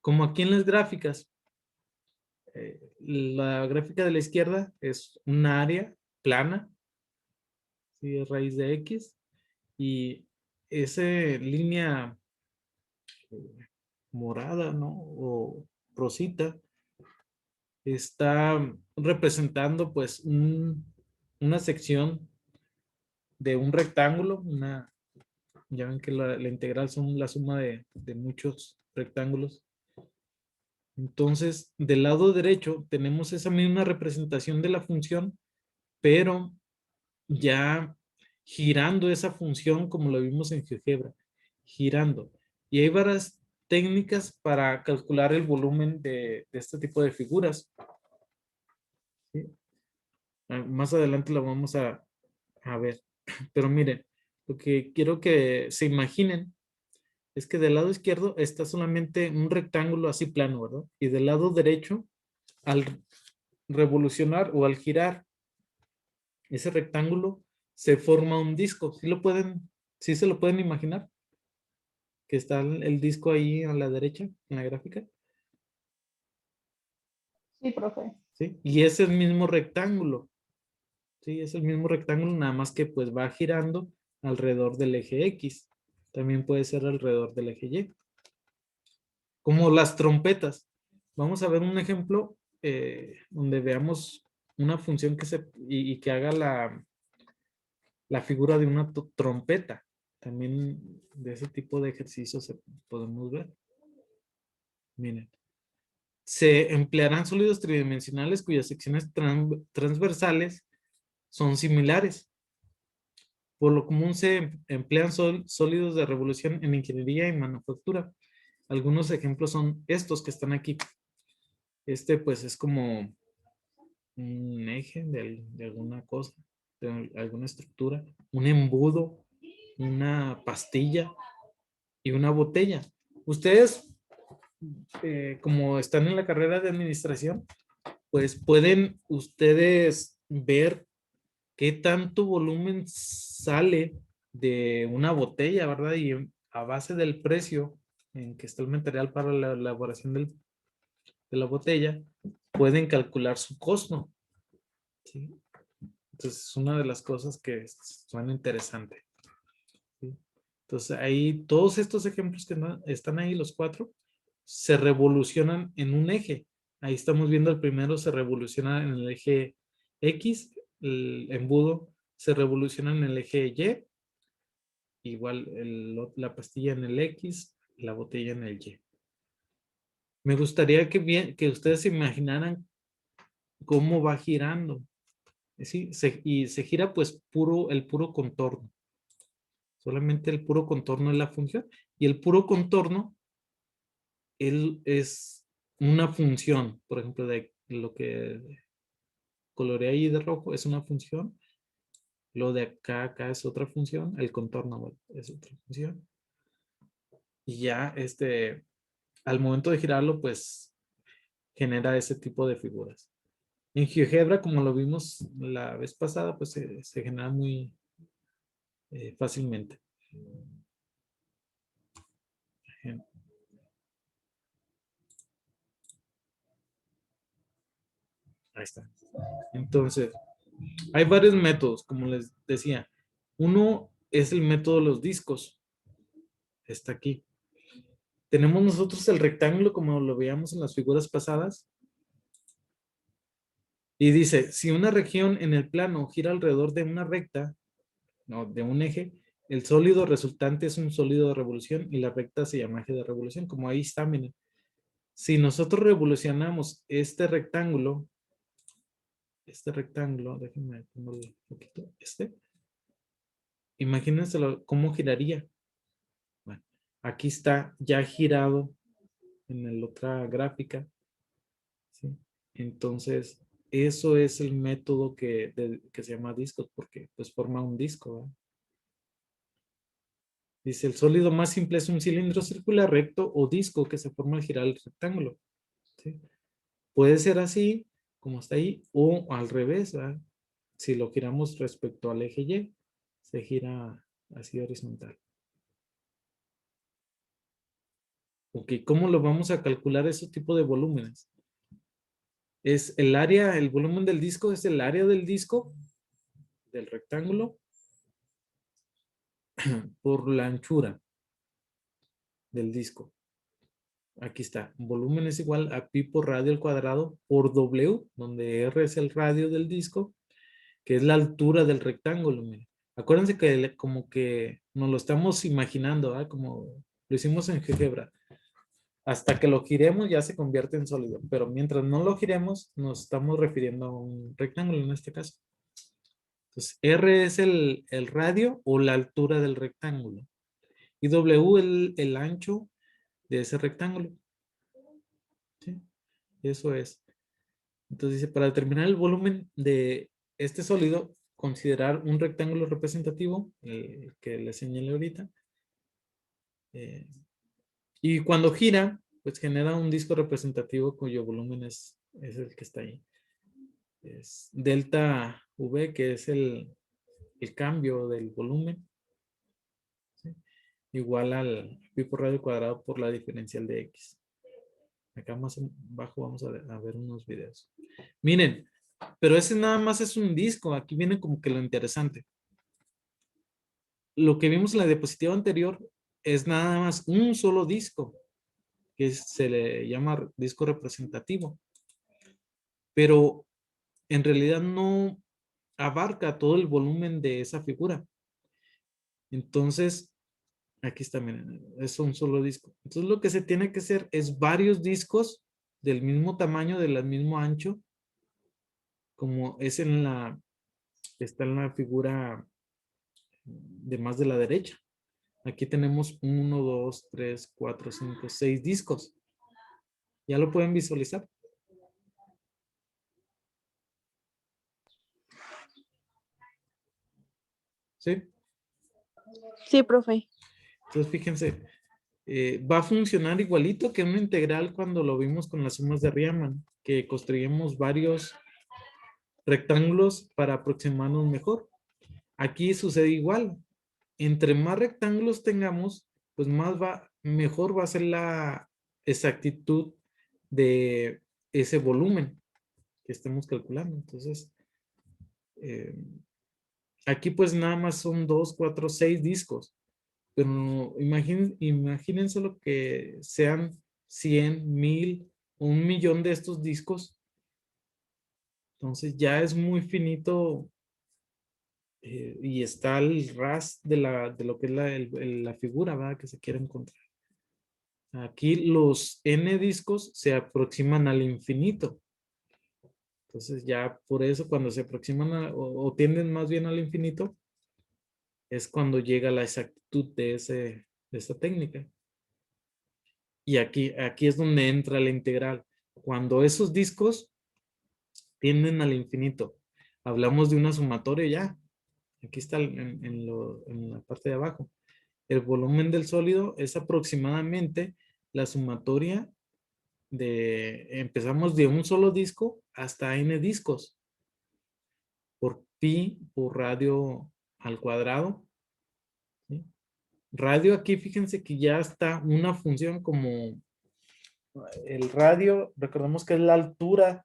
Como aquí en las gráficas, la gráfica de la izquierda es un área plana, ¿sí? Es raíz de X, y esa línea morada, ¿no? O rosita, está representando pues una sección de un rectángulo, ya ven que la integral son la suma de muchos rectángulos. Entonces, del lado derecho tenemos esa misma representación de la función, pero ya girando esa función como lo vimos en GeoGebra, girando. Y hay varias técnicas para calcular el volumen de este tipo de figuras, ¿sí? Más adelante lo vamos a ver. Pero miren, lo que quiero que se imaginen es que del lado izquierdo está solamente un rectángulo así plano, ¿verdad? Y del lado derecho, al revolucionar o al girar ese rectángulo, se forma un disco. ¿Sí se lo pueden imaginar? Que está el disco ahí a la derecha, en la gráfica, Sí, profe. ¿sí? Y es el mismo rectángulo, ¿sí? Es el mismo rectángulo, nada más que pues va girando alrededor del eje X. También puede ser alrededor del eje Y. Como las trompetas. Vamos a ver un ejemplo donde veamos una función y que haga la figura de una trompeta. También de ese tipo de ejercicios podemos ver. Miren. Se emplearán sólidos tridimensionales cuyas secciones transversales son similares. Por lo común se emplean sólidos de revolución en ingeniería y manufactura. Algunos ejemplos son estos que están aquí. Este pues es como un eje de alguna cosa, de alguna estructura, un embudo, una pastilla y una botella. Ustedes, como están en la carrera de administración, pues pueden ustedes ver qué tanto volumen sale de una botella, ¿verdad? Y a base del precio en que está el material para la elaboración de la botella, pueden calcular su costo, ¿sí? Entonces, es una de las cosas que suena interesante, ¿sí? Entonces, ahí, todos estos ejemplos que están ahí, los cuatro, se revolucionan en un eje. Ahí estamos viendo el primero, se revoluciona en el eje X, el embudo se revoluciona en el eje Y, igual la pastilla en el X, la botella en el Y. Me gustaría que ustedes se imaginaran cómo va girando, ¿sí? Y se gira pues el puro contorno. Solamente el puro contorno es la función. Y el puro contorno él es una función. Por ejemplo, de lo que coloreé ahí de rojo es una función. Lo de acá es otra función. El contorno bueno, es otra función. Y ya al momento de girarlo, pues genera ese tipo de figuras. En GeoGebra, como lo vimos la vez pasada, pues se genera muy fácilmente. Ahí está. Entonces, hay varios métodos, como les decía. Uno es el método de los discos. Está aquí. Tenemos nosotros el rectángulo, como lo veíamos en las figuras pasadas. Y dice, si una región en el plano gira alrededor de una recta, no, de un eje, el sólido resultante es un sólido de revolución y la recta se llama eje de revolución, como ahí está, miren. Si nosotros revolucionamos este rectángulo, déjenme ponerlo un poquito, imagínense cómo giraría. Bueno, aquí está ya girado en la otra gráfica, ¿sí? Entonces, eso es el método que se llama discos, porque pues forma un disco, ¿verdad? Dice, el sólido más simple es un cilindro circular recto o disco que se forma al girar el rectángulo, ¿sí? Puede ser así, como está ahí, o al revés, ¿verdad? Si lo giramos respecto al eje Y, se gira así horizontal. Ok, ¿cómo lo vamos a calcular ese tipo de volúmenes? Es el área, el volumen del disco es el área del disco, del rectángulo, por la anchura del disco. Aquí está, volumen es igual a pi por radio al cuadrado por W, donde R es el radio del disco, que es la altura del rectángulo. Miren. Acuérdense que como que nos lo estamos imaginando, ¿eh? Como lo hicimos en GeoGebra. Hasta que lo giremos ya se convierte en sólido, pero mientras no lo giremos nos estamos refiriendo a un rectángulo en este caso. Entonces, R es el radio o la altura del rectángulo y W el ancho de ese rectángulo. ¿Sí? Eso es. Entonces dice, para determinar el volumen de este sólido, considerar un rectángulo representativo, que le señalé ahorita, eh, y cuando gira, pues genera un disco representativo cuyo volumen es el que está ahí. Es delta V, que es el cambio del volumen, ¿sí? Igual al pi por radio cuadrado por la diferencial de X. Acá más abajo vamos a ver unos videos. Miren, pero ese nada más es un disco. Aquí viene como que lo interesante. Lo que vimos en la diapositiva anterior es nada más un solo disco, que se le llama disco representativo. Pero en realidad no abarca todo el volumen de esa figura. Entonces, aquí está, miren, es un solo disco. Entonces lo que se tiene que hacer es varios discos del mismo tamaño, del mismo ancho, como es está en la figura de más de la derecha. Aquí tenemos 1, 2, 3, 4, 5, 6 discos. ¿Ya lo pueden visualizar? ¿Sí? Sí, profe. Entonces fíjense, va a funcionar igualito que una integral cuando lo vimos con las sumas de Riemann, que construimos varios rectángulos para aproximarnos mejor. Aquí sucede igual. Entre más rectángulos tengamos, pues mejor va a ser la exactitud de ese volumen que estemos calculando. Entonces, eh, aquí pues nada más son 2, 4, 6 discos. Pero imagínense lo que sean 100, 1000, 1 millón de estos discos. Entonces ya es muy finito y está el ras de lo que es la figura, ¿verdad? Que se quiere encontrar. Aquí los n discos se aproximan al infinito. Entonces ya por eso cuando se aproximan o tienden más bien al infinito, es cuando llega la exactitud de esta técnica. Y aquí es donde entra la integral. Cuando esos discos tienden al infinito, hablamos de una sumatoria ya. Aquí está en la parte de abajo. El volumen del sólido es aproximadamente la sumatoria empezamos de un solo disco hasta n discos por pi por radio al cuadrado. ¿Sí? Radio aquí, fíjense que ya está una función como el radio, recordemos que es la altura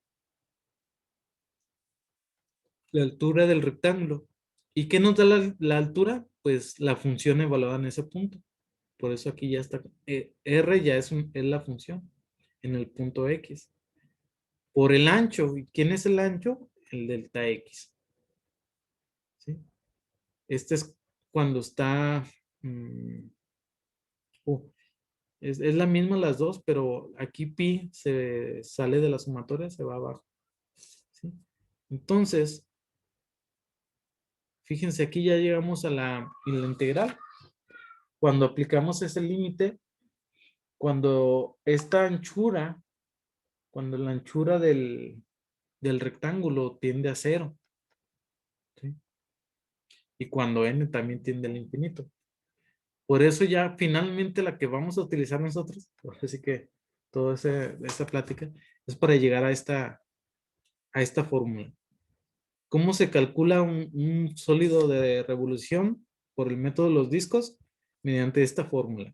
del rectángulo. ¿Y qué nos da la altura? Pues la función evaluada en ese punto. Por eso aquí ya está. R ya es la función en el punto X. Por el ancho. ¿Y quién es el ancho? El delta X. ¿Sí? Este es cuando está... oh, es la misma las dos, pero aquí pi se sale de la sumatoria, se va abajo. ¿Sí? Entonces, fíjense, aquí ya llegamos a la integral. Cuando aplicamos ese límite, cuando esta anchura, cuando la anchura del rectángulo tiende a cero, ¿sí? Y cuando n también tiende al infinito. Por eso ya finalmente la que vamos a utilizar nosotros, así que toda esa plática, es para llegar a esta fórmula. ¿Cómo se calcula un sólido de revolución por el método de los discos? Mediante esta fórmula.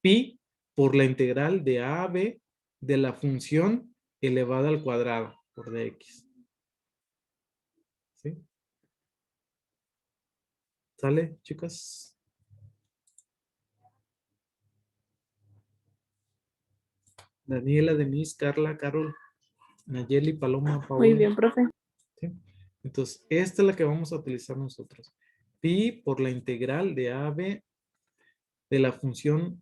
Pi por la integral de a a b de la función elevada al cuadrado por dx. ¿Sí? ¿Sale, chicas? Daniela, Denise, Carla, Carol, Nayeli, Paloma, Muy Paola. bien, profe. ¿Sí? Entonces, esta es la que vamos a utilizar nosotros. Pi por la integral de a a b de la función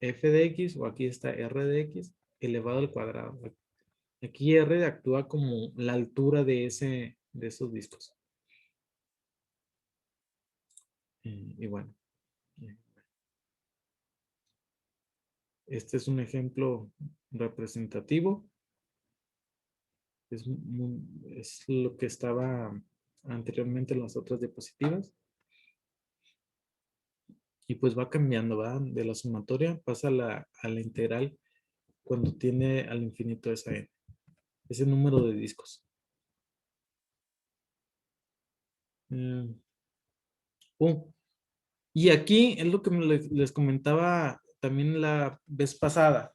f de x, o aquí está r de x, elevado al cuadrado. Aquí r actúa como la altura de esos discos. Y bueno, este es un ejemplo representativo. Es lo que estaba anteriormente en las otras diapositivas. Y pues va cambiando, ¿va? De la sumatoria pasa a la integral cuando tiene al infinito esa n, ese número de discos. Mm, y aquí es lo que les comentaba también la vez pasada.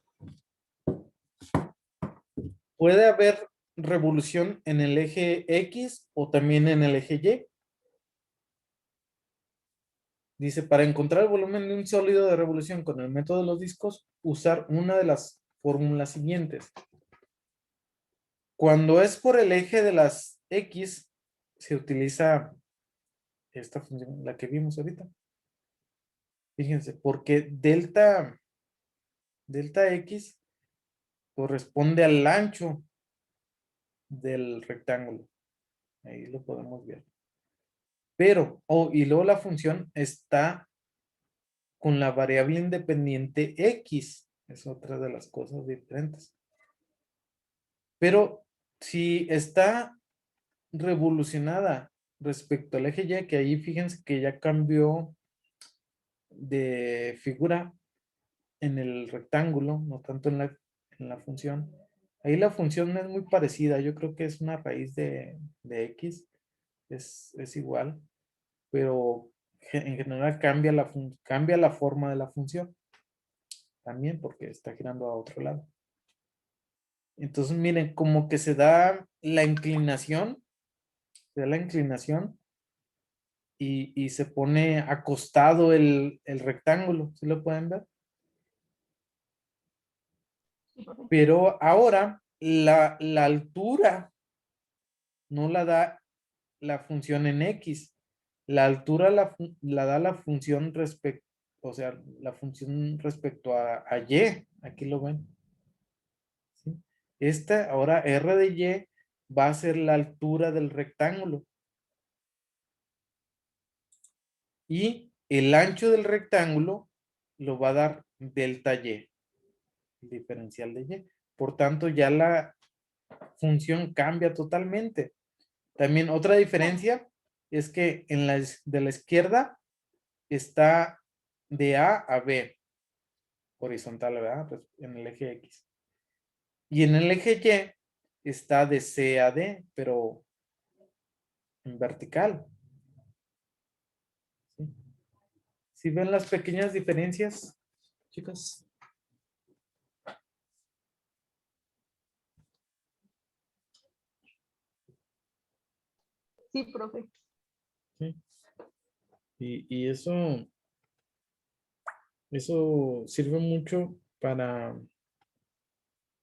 Puede haber revolución en el eje X o también en el eje Y. Dice, para encontrar el volumen de un sólido de revolución con el método de los discos, usar una de las fórmulas siguientes. Cuando es por el eje de las X, se utiliza esta función, la que vimos ahorita. Fíjense, porque delta X corresponde al ancho del rectángulo. Ahí lo podemos ver. Pero, y luego la función está con la variable independiente X. Es otra de las cosas diferentes. Pero si está revolucionada respecto al eje Y, que ahí fíjense que ya cambió de figura en el rectángulo, no tanto en la función. Ahí la función es muy parecida. Yo creo que es una raíz de X. Es igual. Pero en general cambia la forma de la función. También porque está girando a otro lado. Entonces, miren, como que se da la inclinación y se pone acostado el rectángulo, ¿sí lo pueden ver? Pero ahora la altura no la da la función en X. La altura la da la función respecto, o sea, la función respecto a Y. Aquí lo ven. ¿Sí? Esta, ahora R de Y va a ser la altura del rectángulo. Y el ancho del rectángulo lo va a dar delta Y, el diferencial de Y. Por tanto, ya la función cambia totalmente. También otra diferencia es que de la izquierda está de A a B, horizontal, ¿verdad? Pues en el eje X. Y en el eje Y está de C a D, pero en vertical. ¿Sí? ¿Sí ven las pequeñas diferencias, chicas? Sí, profe. Sí. Y eso sirve mucho para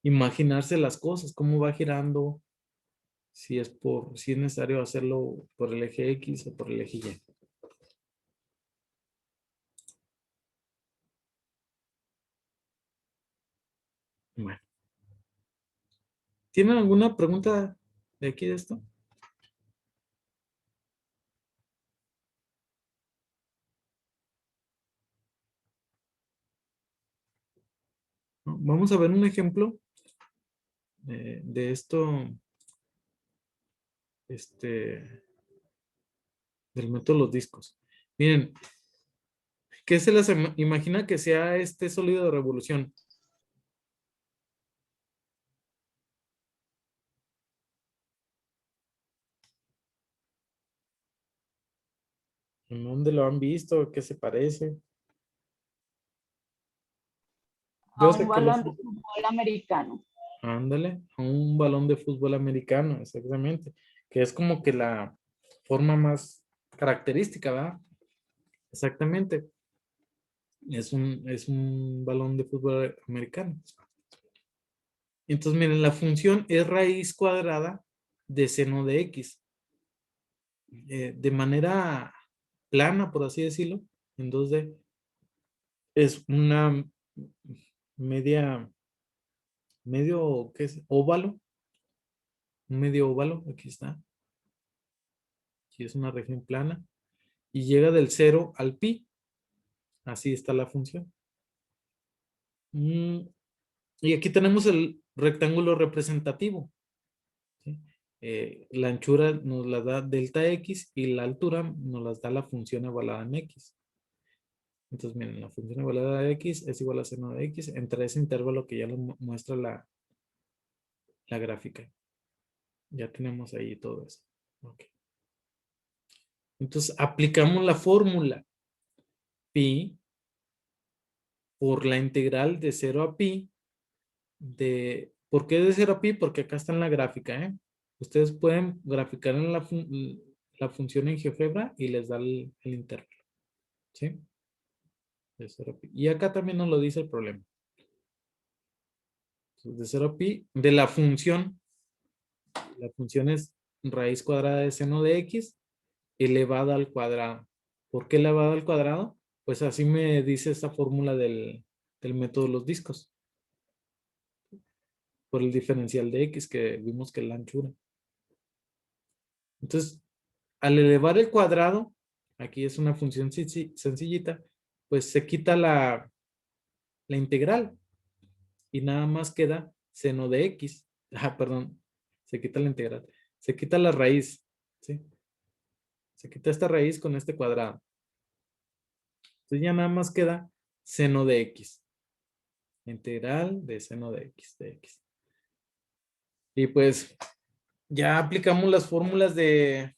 imaginarse las cosas, cómo va girando, si es necesario hacerlo por el eje X o por el eje Y. Bueno. ¿Tienen alguna pregunta de aquí de esto? ¿No? Vamos a ver un ejemplo de esto, del método de los discos. Miren, ¿qué se les imagina que sea este sólido de revolución? ¿En dónde lo han visto? ¿Qué se parece? A Yo sé un que lo balón sé. de fútbol americano. Ándale, a un balón de fútbol americano, exactamente. Que es como que la forma más característica, ¿verdad? Exactamente. Es un balón de fútbol americano. Entonces, miren, la función es raíz cuadrada de seno de x. De manera plana, por así decirlo, en 2D, es una media, medio, ¿qué es? Óvalo, un medio óvalo, aquí está. Aquí es una región plana. Y llega del 0 al pi. Así está la función. Y aquí tenemos el rectángulo representativo. ¿Sí? La anchura nos la da delta x y la altura nos las da la función evaluada en x. Entonces, miren, la función evaluada de x es igual a seno de x entre ese intervalo que ya lo muestra la gráfica. Ya tenemos ahí todo eso. Ok. Entonces, aplicamos la fórmula pi por la integral de 0 a pi ¿por qué de 0 a pi? Porque acá está en la gráfica, ¿eh? Ustedes pueden graficar en la función en GeoGebra y les da el intervalo, ¿sí? De 0 a pi. Y acá también nos lo dice el problema. Entonces, de 0 a pi, de la función es raíz cuadrada de seno de x elevada al cuadrado. ¿Por qué elevada al cuadrado? Pues así me dice esta fórmula del método de los discos. Por el diferencial de x que vimos que es la anchura. Entonces, al elevar el cuadrado, aquí es una función sencillita, pues se quita la integral y nada más queda seno de x. Ah, perdón, se quita la integral. Se quita la raíz, ¿sí? Se quita esta raíz con este cuadrado. Entonces ya nada más queda seno de x. Integral de seno de x, de x. Y pues ya aplicamos las fórmulas de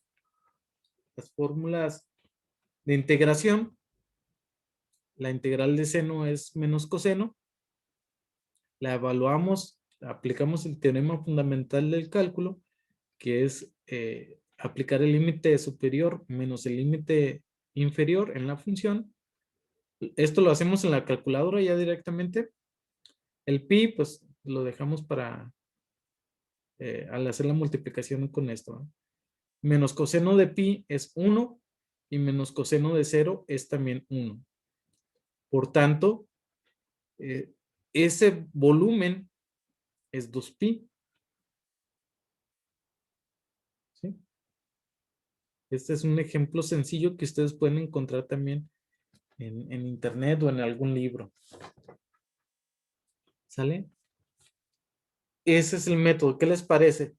integración. La integral de seno es menos coseno. La evaluamos, aplicamos el teorema fundamental del cálculo, que es aplicar el límite superior menos el límite inferior en la función. Esto lo hacemos en la calculadora ya directamente. El pi, pues lo dejamos para al hacer la multiplicación con esto, ¿no? Menos coseno de pi es 1 y menos coseno de 0 es también 1. Por tanto, ese volumen es 2pi. ¿Sí? Este es un ejemplo sencillo que ustedes pueden encontrar también en internet o en algún libro. ¿Sale? Ese es el método. ¿Qué les parece?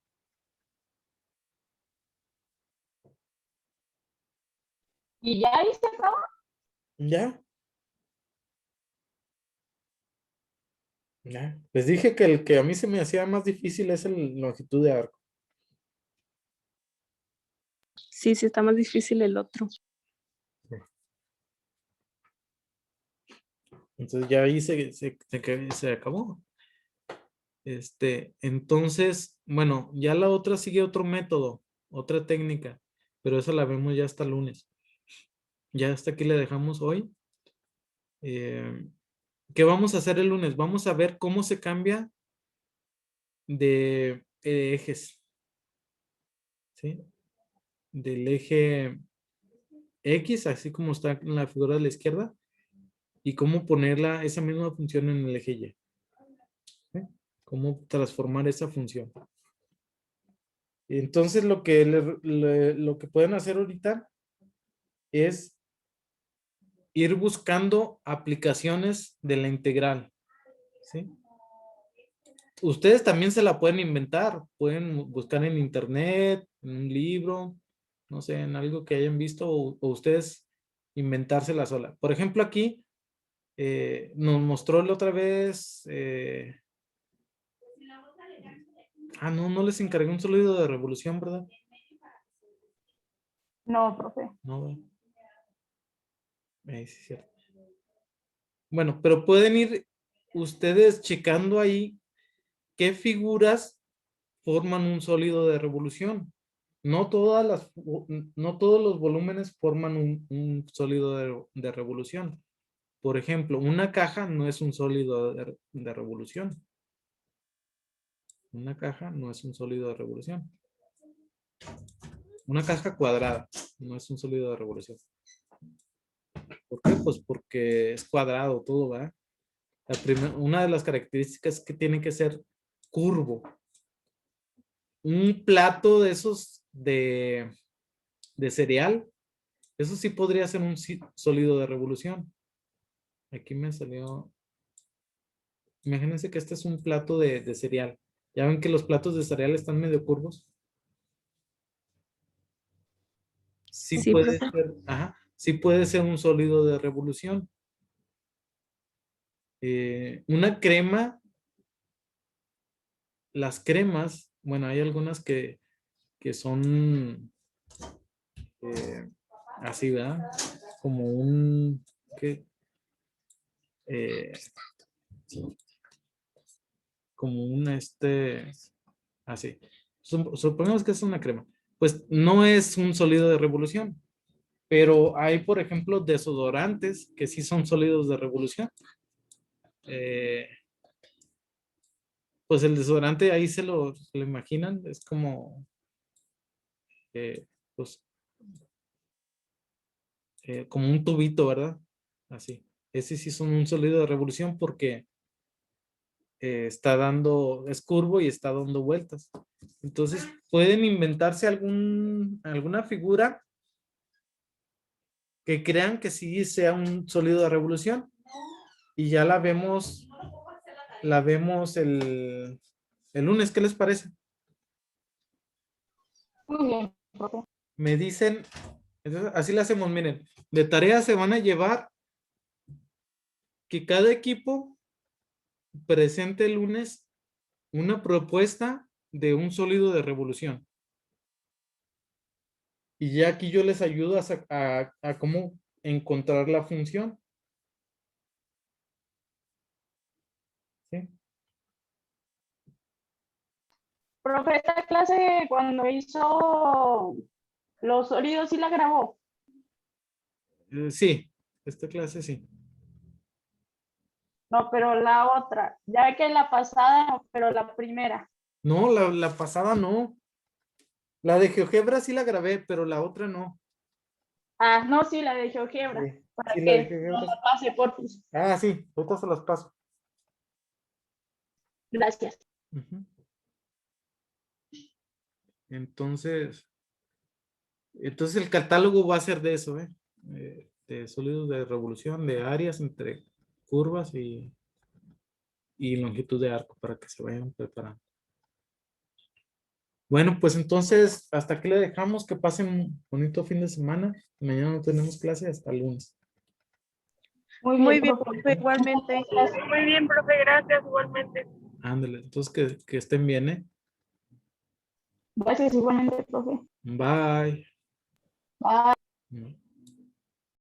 ¿Y ya ahí se acaba? ¿Ya? ¿Ya? Les dije que el que a mí se me hacía más difícil es el longitud de arco. Sí, sí, está más difícil el otro. Entonces ya ahí se acabó. Entonces, bueno, ya la otra sigue otro método, otra técnica, pero esa la vemos ya hasta el lunes. Ya hasta aquí le dejamos hoy. ¿Qué vamos a hacer el lunes? Vamos a ver cómo se cambia de ejes, ¿sí? Del eje X, así como está en la figura de la izquierda, y cómo ponerla, esa misma función en el eje Y. ¿Sí? Cómo transformar esa función. Entonces, lo que pueden hacer ahorita es ir buscando aplicaciones de la integral. ¿Sí? Ustedes también se la pueden inventar, pueden buscar en internet, en un libro, no sé, en algo que hayan visto o ustedes inventársela sola. Por ejemplo, aquí nos mostró la otra vez, no les encargué un sólido de revolución, ¿verdad? No, profe. No, sí, es cierto. Bueno, pero pueden ir ustedes checando ahí qué figuras forman un sólido de revolución. No todos los volúmenes forman un sólido de revolución. Por ejemplo, una caja no es un sólido de revolución. Una caja no es un sólido de revolución. Una caja cuadrada no es un sólido de revolución. ¿Por qué? Pues porque es cuadrado todo, ¿verdad? Una de las características es que tiene que ser curvo. Un plato de esos de cereal, eso sí podría ser un sólido de revolución. Aquí me salió. Imagínense que este es un plato de cereal. Ya ven que los platos de cereal están medio curvos. Sí Sí, puede profe. ser, sí puede ser un sólido de revolución. Una crema, las cremas, bueno, hay algunas que son así, ¿verdad? Como un, ¿qué? Como un así. Supongamos que es una crema. Pues no es un sólido de revolución, pero hay, por ejemplo, desodorantes que sí son sólidos de revolución. Pues el desodorante ahí se lo imaginan, es como, pues, como un tubito, ¿verdad? Así. Ese sí son un sólido de revolución porque es curvo y está dando vueltas. Entonces, pueden inventarse alguna figura que crean que sí sea un sólido de revolución y ya la vemos el lunes. ¿Qué les parece? Muy bien, profe. Me dicen, entonces, así lo hacemos, miren, de tarea se van a llevar que cada equipo presente el lunes una propuesta de un sólido de revolución. Y ya aquí yo les ayudo a cómo encontrar la función. ¿Sí? Profe, esta clase cuando hizo los sólidos sí la grabó. Sí, esta clase sí. No, pero la otra. Ya ve que la pasada no, pero la primera. No, la pasada no. La de GeoGebra sí la grabé, pero la otra no. Ah, no, sí, la de GeoGebra. Sí, Para sí, la de que no GeoGebra. la pase, por favor. Ah, sí, ahorita se las paso. Gracias. Ujú. Entonces el catálogo va a ser de eso, ¿eh? De sólidos de revolución, de áreas entre curvas y longitud de arco para que se vayan preparando. Bueno, pues entonces hasta aquí le dejamos. Que pasen un bonito fin de semana. Mañana no tenemos clase hasta el lunes. Muy bien, profe. profe, igualmente. Muy bien, profe, gracias igualmente. Ándale, entonces que estén bien, ¿eh? Gracias igualmente, profe. Bye. Bye. Mm.